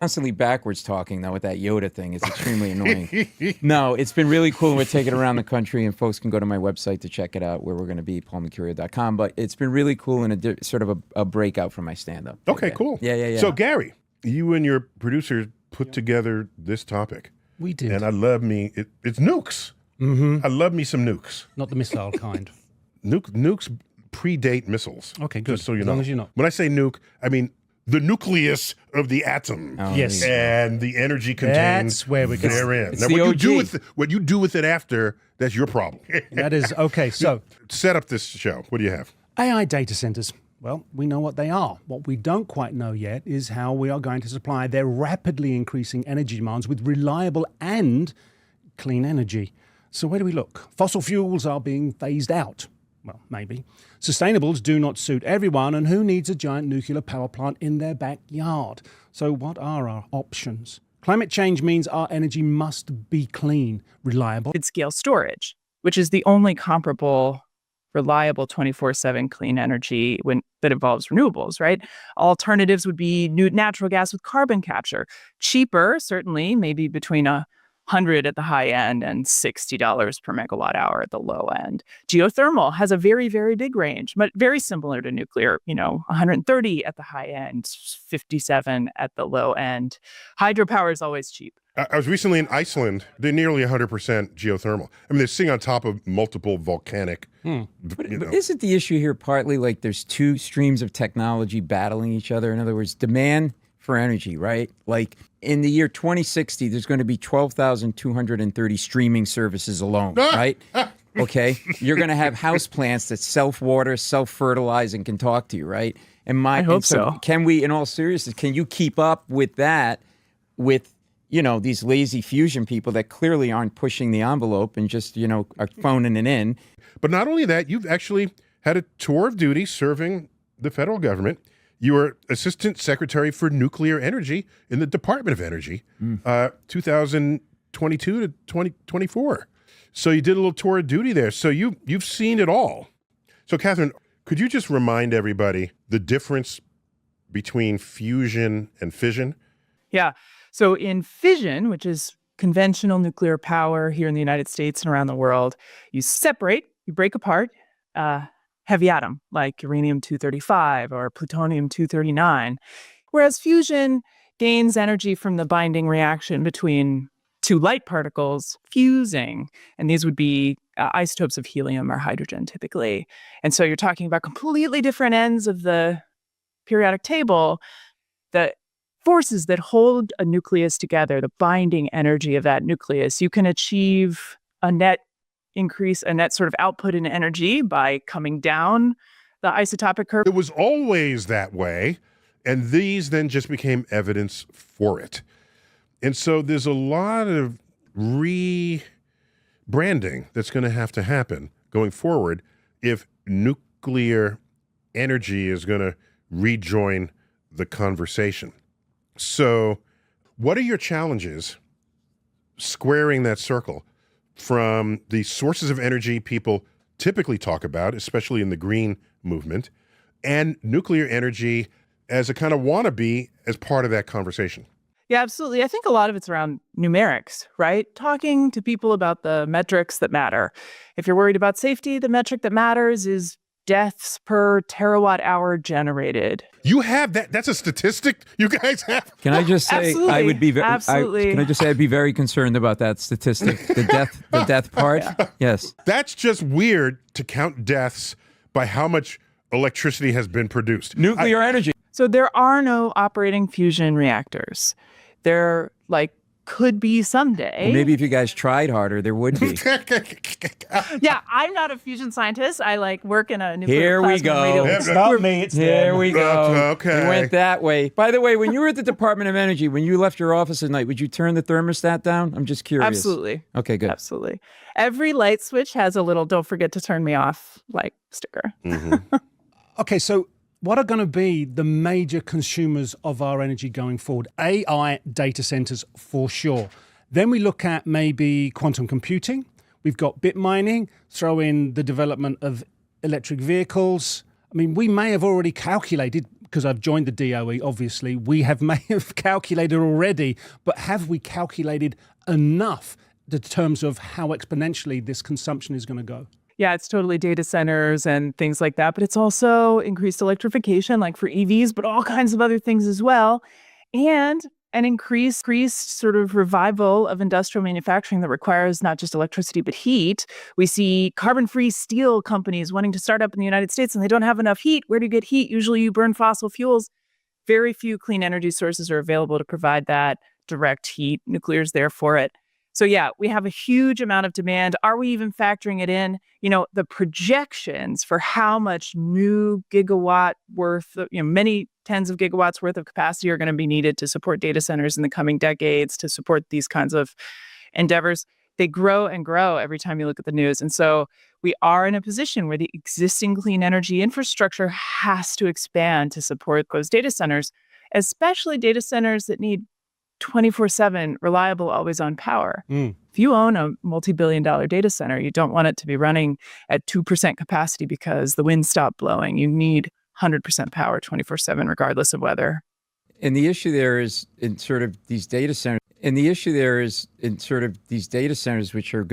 Constantly backwards talking, though, with that Yoda thing. It's extremely annoying. No, it's been really cool. We're taking it around the country, and folks can go to my website to check it out, where we're going to be, paulmecurio.com. But it's been really cool and sort of a breakout from my stand-up. Okay, cool. Yeah. So, Gary, you and your producers put together this topic. We did. And I love it's nukes. Mm-hmm. I love me some nukes. Not the missile kind. Nukes predate missiles. Okay, good. Just so you as know. long as you know. When I say nuke, I mean the nucleus of the atom. Oh, Yes. And the energy contained That's where we're going. therein. It's Now, the what you do with it after, that's your problem. That is, okay, so Set up this show. What do you have? AI data centers. Well, we know what they are. What we don't quite know yet is how we are going to supply their rapidly increasing energy demands with reliable and clean energy. So where do we look? Fossil fuels are being phased out. Well, maybe. Sustainables do not suit everyone, and who needs a giant nuclear power plant in their backyard? So what are our options? Climate change means our energy must be clean, reliable. Scale storage, which is the only comparable reliable 24/7 clean energy that involves renewables, right? Alternatives would be natural gas with carbon capture. Cheaper, certainly, maybe between $100 at the high end and $60 per megawatt hour at the low end. Geothermal has a very, very big range, but very similar to nuclear, $130 at the high end, $57 at the low end. Hydropower is always cheap. I was recently in Iceland. They're nearly 100% geothermal. I mean, they're sitting on top of multiple volcanic. But isn't the issue here partly like there's two streams of technology battling each other? In other words, demand for energy, right? Like in the year 2060, there's going to be 12,230 streaming services alone, right? Okay. You're going to have house plants that self-water, self-fertilize, and can talk to you, right? I hope so. Can we, in all seriousness, can you keep up with that with, these lazy fusion people that clearly aren't pushing the envelope and just, are phoning it in? But not only that, you've actually had a tour of duty serving the federal government. You were Assistant Secretary for Nuclear Energy in the Department of Energy, 2022 to 2024. So you did a little tour of duty there. So you've seen it all. So Kathryn, could you just remind everybody the difference between fusion and fission? Yeah. So in fission, which is conventional nuclear power here in the United States and around the world, you break apart heavy atom like uranium-235 or plutonium-239, whereas fusion gains energy from the binding reaction between two light particles fusing, and these would be isotopes of helium or hydrogen typically. And so you're talking about completely different ends of the periodic table. The forces that hold a nucleus together, the binding energy of that nucleus, you can achieve a net increase, a net sort of output in energy by coming down the isotopic curve. It was always that way, and these then just became evidence for it. And so there's a lot of rebranding that's going to have to happen going forward if nuclear energy is going to rejoin the conversation. So what are your challenges squaring that circle from the sources of energy people typically talk about, especially in the green movement, and nuclear energy as a kind of wannabe as part of that conversation? Yeah, absolutely. I think a lot of it's around numerics, right? Talking to people about the metrics that matter. If you're worried about safety, the metric that matters is deaths per terawatt hour generated. You have that? That's a statistic you guys have? Can I just say Absolutely. I would be Absolutely. can I just say I'd be very concerned about that statistic, the death part? Yeah. Yes. That's just weird to count deaths by how much electricity has been produced. Nuclear energy. So there are no operating fusion reactors. There could be someday. Well, maybe if you guys tried harder, there would be. Yeah, I'm not a fusion scientist. I work in a nuclear Here we plasma go. radio. It's not me, it's Here them. we go. Okay. We went that way. By the way, when you were at the Department of Energy, when you left your office at night, would you turn the thermostat down? I'm just curious. Absolutely. Okay, good. Absolutely. Every light switch has a little "don't forget to turn me off" sticker. Mm-hmm. Okay, so what are going to be the major consumers of our energy going forward? AI data centers for sure. Then we look at maybe quantum computing. We've got bit mining, throw in the development of electric vehicles. I mean, we may have already calculated because I've joined the DOE, obviously, we may have calculated already, but have we calculated enough in terms of how exponentially this consumption is going to go? Yeah, it's totally data centers and things like that, but it's also increased electrification, like for EVs, but all kinds of other things as well. And an increased sort of revival of industrial manufacturing that requires not just electricity, but heat. We see carbon-free steel companies wanting to start up in the United States, and they don't have enough heat. Where do you get heat? Usually you burn fossil fuels. Very few clean energy sources are available to provide that direct heat. Nuclear is there for it. So yeah, we have a huge amount of demand. Are we even factoring it in? The projections for how much new gigawatt worth, many tens of gigawatts worth of capacity are going to be needed to support data centers in the coming decades, to support these kinds of endeavors. They grow and grow every time you look at the news. And so we are in a position where the existing clean energy infrastructure has to expand to support those data centers, especially data centers that need 24/7 reliable, always-on power. If you own a multi-billion-dollar data center, you don't want it to be running at 2% capacity because the wind stopped blowing. You need 100% power 24/7, regardless of weather. And the issue there is in sort of these data centers. Which are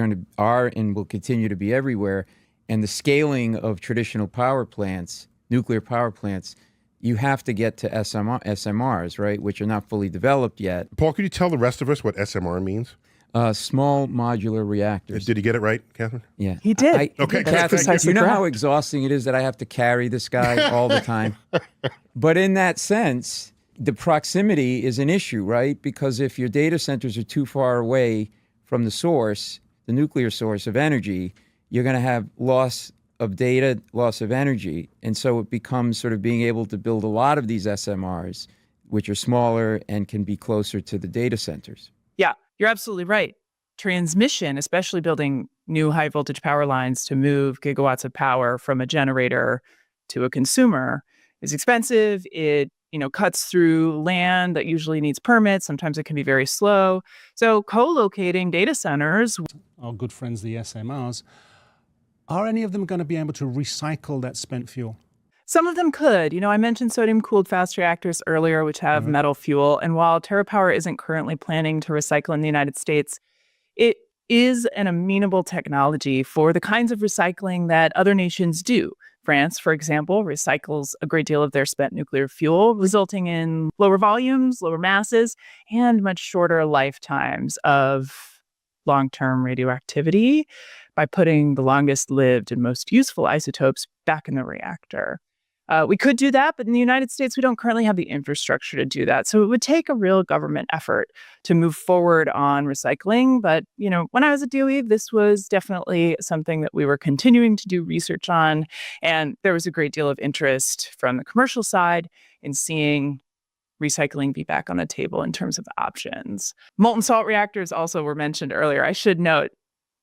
and will continue to be everywhere, and the scaling of traditional power plants, nuclear power plants. You have to get to SMRs, right, which are not fully developed yet. Paul, could you tell the rest of us what SMR means? Small Modular Reactors. Did he get it right, Kathryn? Yeah. He did. Okay. Kathryn, you know how exhausting it is that I have to carry this guy all the time? But in that sense, the proximity is an issue, right? Because if your data centers are too far away from the source, the nuclear source of energy, you're going to have loss of data, loss of energy. And so it becomes sort of being able to build a lot of these SMRs, which are smaller and can be closer to the data centers. Yeah, you're absolutely right. Transmission, especially building new high voltage power lines to move gigawatts of power from a generator to a consumer, is expensive. It cuts through land that usually needs permits. Sometimes it can be very slow. So co-locating data centers. Our good friends, the SMRs, are any of them going to be able to recycle that spent fuel? Some of them could. I mentioned sodium-cooled fast reactors earlier, which have metal fuel. And while TerraPower isn't currently planning to recycle in the United States, it is an amenable technology for the kinds of recycling that other nations do. France, for example, recycles a great deal of their spent nuclear fuel, resulting in lower volumes, lower masses, and much shorter lifetimes of long-term radioactivity by putting the longest lived and most useful isotopes back in the reactor. We could do that, but in the United States, we don't currently have the infrastructure to do that. So it would take a real government effort to move forward on recycling. But, when I was at DOE, this was definitely something that we were continuing to do research on. And there was a great deal of interest from the commercial side in seeing recycling be back on the table in terms of options. Molten salt reactors also were mentioned earlier. I should note,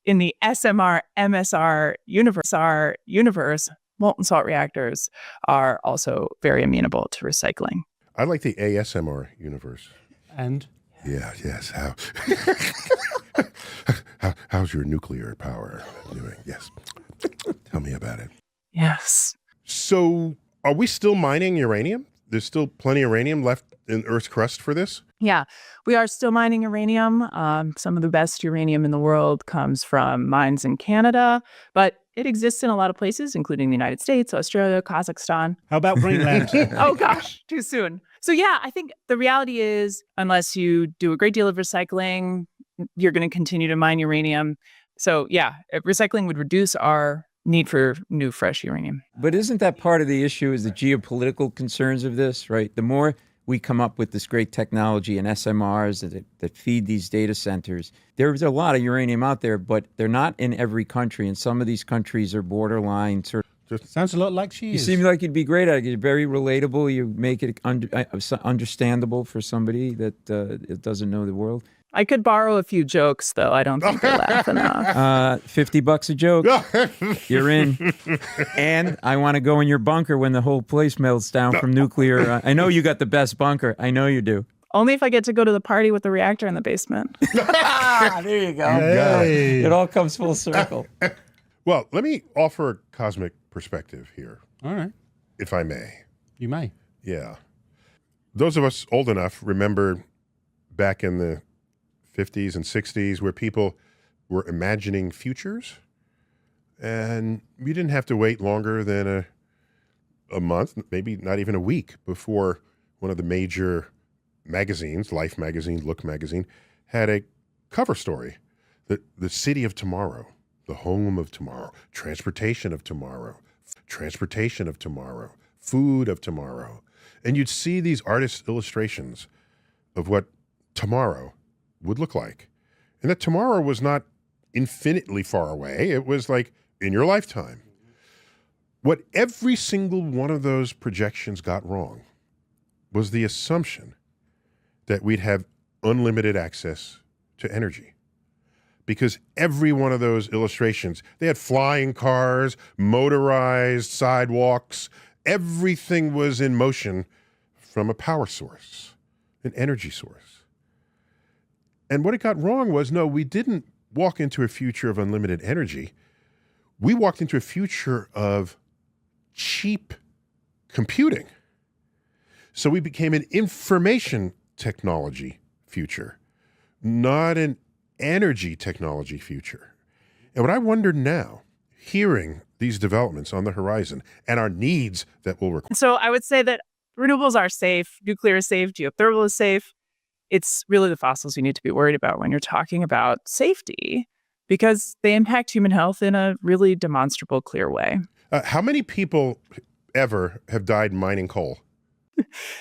in the SMR, MSR universe, molten salt reactors are also very amenable to recycling. I like the ASMR universe. And? Yes. How's your nuclear power doing? Yes. Tell me about it. Yes. So are we still mining uranium? There's still plenty of uranium left in Earth's crust for this? Yeah, we are still mining uranium. Some of the best uranium in the world comes from mines in Canada, but it exists in a lot of places, including the United States, Australia, Kazakhstan. How about Greenland? Oh, gosh, too soon. So, yeah, I think the reality is, unless you do a great deal of recycling, you're going to continue to mine uranium. So, yeah, recycling would reduce our need for new, fresh uranium. But isn't that part of the issue is the geopolitical concerns of this, right? The more we come up with this great technology and SMRs that feed these data centers, there's a lot of uranium out there, but they're not in every country. And some of these countries are borderline sort of. Sounds a lot like she You is. seem like you'd be great at it. You're very relatable. You make it understandable for somebody that doesn't know the world. I could borrow a few jokes, though. I don't think they laugh enough. $50 a joke. You're in. And I want to go in your bunker when the whole place melts down from nuclear. I know you got the best bunker. I know you do. Only if I get to go to the party with the reactor in the basement. There you go. Hey. It all comes full circle. Well, let me offer a cosmic perspective here, All right. if I may. You may. Yeah. Those of us old enough remember back in the 50s and 60s where people were imagining futures, and you didn't have to wait longer than a month, maybe not even a week, before one of the major magazines, Life magazine, Look magazine, had a cover story, the city of tomorrow, the home of tomorrow, transportation of tomorrow, food of tomorrow. And you'd see these artists' illustrations of what tomorrow would look like. And that tomorrow was not infinitely far away. It was like in your lifetime. What every single one of those projections got wrong was the assumption that we'd have unlimited access to energy. Because every one of those illustrations, they had flying cars, motorized sidewalks, everything was in motion from a power source, an energy source. And what it got wrong was, no, we didn't walk into a future of unlimited energy. We walked into a future of cheap computing. So we became an information technology future, not an energy technology future. And what I wonder now, hearing these developments on the horizon and our needs that will require. So I would say that renewables are safe, nuclear is safe, geothermal is safe. It's really the fossils you need to be worried about when you're talking about safety, because they impact human health in a really demonstrable, clear way. How many people ever have died mining coal?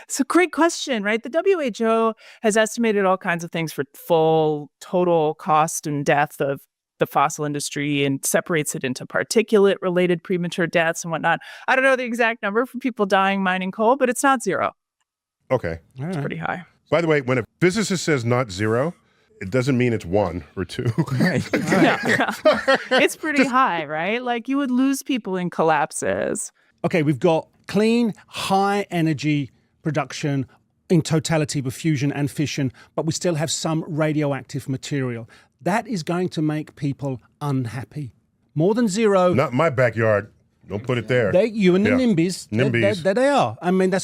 It's a great question, right? The WHO has estimated all kinds of things for full total cost and death of the fossil industry and separates it into particulate-related premature deaths and whatnot. I don't know the exact number for people dying mining coal, but it's not zero. Okay. It's pretty high. By the way, when a physicist says not zero, it doesn't mean it's 1 or 2. Right. Yeah. It's pretty high, right? Like you would lose people in collapses. Okay, we've got clean, high energy production in totality with fusion and fission, but we still have some radioactive material. That is going to make people unhappy. More than zero. Not in my backyard. Don't put it there. You and the Yeah. NIMBYs. NIMBYs. There they are. I mean, that's